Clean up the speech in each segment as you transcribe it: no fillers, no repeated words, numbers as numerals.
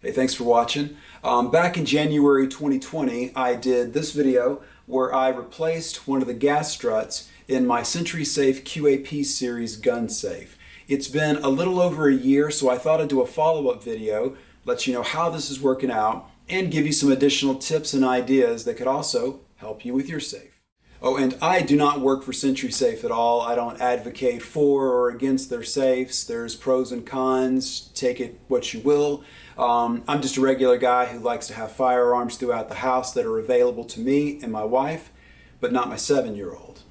Hey, thanks for watching. Back in January 2020, I did this video where I replaced one of the gas struts in my SentrySafe QAP series gun safe. It's been a little over a year, so I thought I'd do a follow-up video, let you know how this is working out, and give you some additional tips and ideas that could also help you with your safe. Oh, and I do not work for SentrySafe at all. I don't advocate for or against their safes. There's pros and cons. Take it what you will. I'm just a regular guy who likes to have firearms throughout the house that are available to me and my wife, but not my 7-year-old.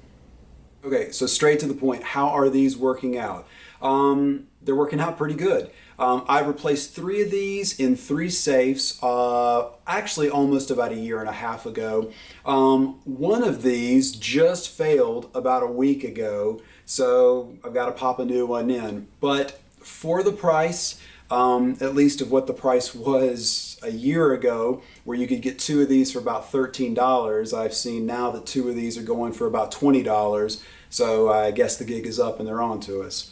Okay, so straight to the point. How are these working out? They're working out pretty good. I replaced 3 of these in 3 safes, actually almost about a year and a half ago. One of these just failed about a week ago, so I've got to pop a new one in. But for the price, at least of what the price was a year ago, where you could get 2 of these for about $13, I've seen now that 2 of these are going for about $20, so I guess the gig is up and they're on to us.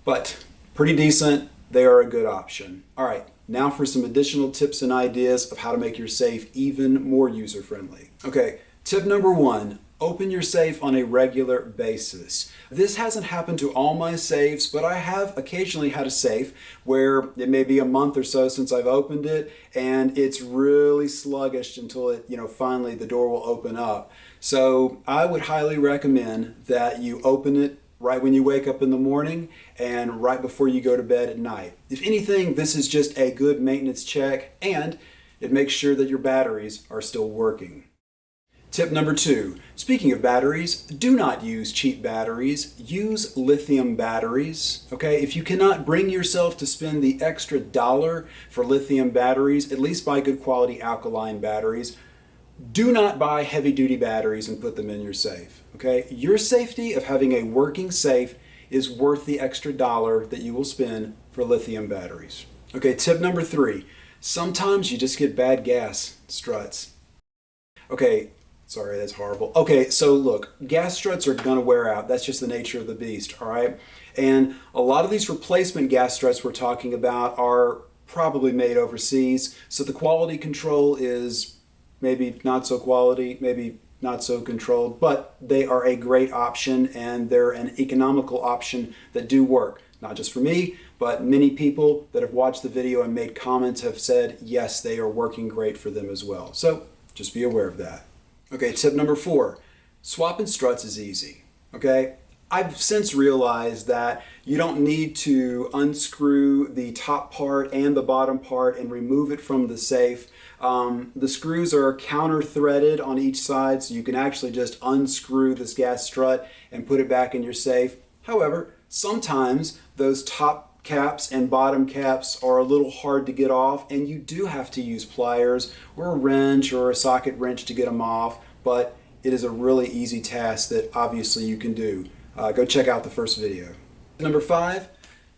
But pretty decent. They are a good option. All right, now for some additional tips and ideas of how to make your safe even more user-friendly. Okay, tip number 1, open your safe on a regular basis. This hasn't happened to all my safes, but I have occasionally had a safe where it may be a month or so since I've opened it, and it's really sluggish until finally the door will open up. So I would highly recommend that you open it right when you wake up in the morning and right before you go to bed at night. If anything, this is just a good maintenance check, and it makes sure that your batteries are still working. Tip number 2, speaking of batteries, do not use cheap batteries. Use lithium batteries, okay? If you cannot bring yourself to spend the extra $1 for lithium batteries, at least buy good quality alkaline batteries. Do not buy heavy-duty batteries and put them in your safe, okay? Your safety of having a working safe is worth the extra $1 that you will spend for lithium batteries. Okay, tip number 3, sometimes you just get bad gas struts. Okay, sorry, that's horrible. Okay, so look, gas struts are gonna wear out. That's just the nature of the beast, all right? And a lot of these replacement gas struts we're talking about are probably made overseas, so the quality control is maybe not so quality, maybe not so controlled, but they are a great option, and they're an economical option that do work. Not just for me, but many people that have watched the video and made comments have said, yes, they are working great for them as well. So just be aware of that. Okay, tip number 4, swapping struts is easy, okay? I've since realized that you don't need to unscrew the top part and the bottom part and remove it from the safe. The screws are counter threaded on each side, so you can actually just unscrew this gas strut and put it back in your safe. However, sometimes those top caps and bottom caps are a little hard to get off, and you do have to use pliers or a wrench or a socket wrench to get them off, but it is a really easy task that obviously you can do. Go check out the first video. Number 5,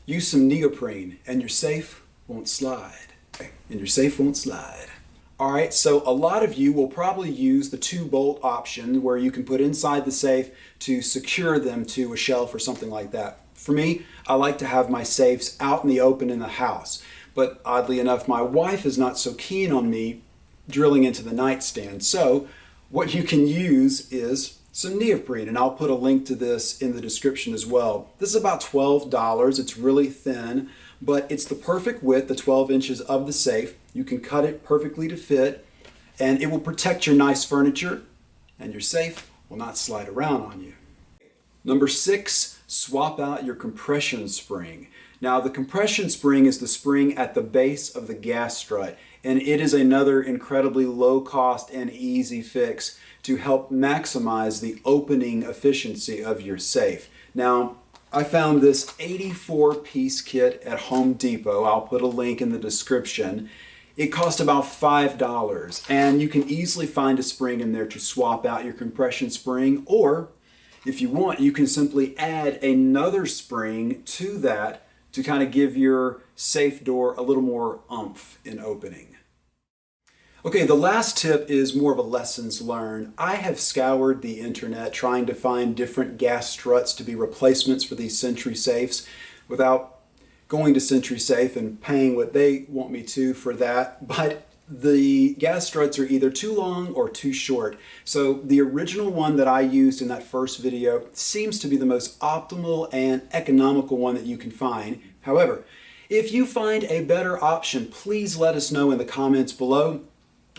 use some neoprene and your safe won't slide. And your safe won't slide. All right, so a lot of you will probably use the 2-bolt option where you can put inside the safe to secure them to a shelf or something like that. For me, I like to have my safes out in the open in the house, but oddly enough, my wife is not so keen on me drilling into the nightstand. So what you can use is some neoprene, and I'll put a link to this in the description as well. This is about $12. It's really thin, but it's the perfect width, the 12 inches of the safe. You can cut it perfectly to fit, and it will protect your nice furniture, and your safe will not slide around on you. Number 6, swap out your compression spring. Now, the compression spring is the spring at the base of the gas strut, and it is another incredibly low cost and easy fix to help maximize the opening efficiency of your safe. Now, I found this 84-piece kit at Home Depot. I'll put a link in the description. It cost about $5, and you can easily find a spring in there to swap out your compression spring, or if you want, you can simply add another spring to that to kind of give your safe door a little more oomph in opening. Okay, the last tip is more of a lessons learned. I have scoured the internet trying to find different gas struts to be replacements for these SentrySafes without going to SentrySafe and paying what they want me to for that, but the gas struts are either too long or too short. So the original one that I used in that first video seems to be the most optimal and economical one that you can find. However, if you find a better option, please let us know in the comments below.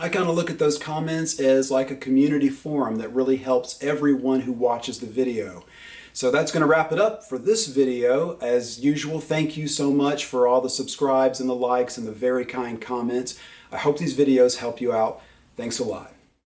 I kind of look at those comments as like a community forum that really helps everyone who watches the video. So that's going to wrap it up for this video. As usual, thank you so much for all the subscribes and the likes and the very kind comments. I hope these videos help you out. Thanks a lot.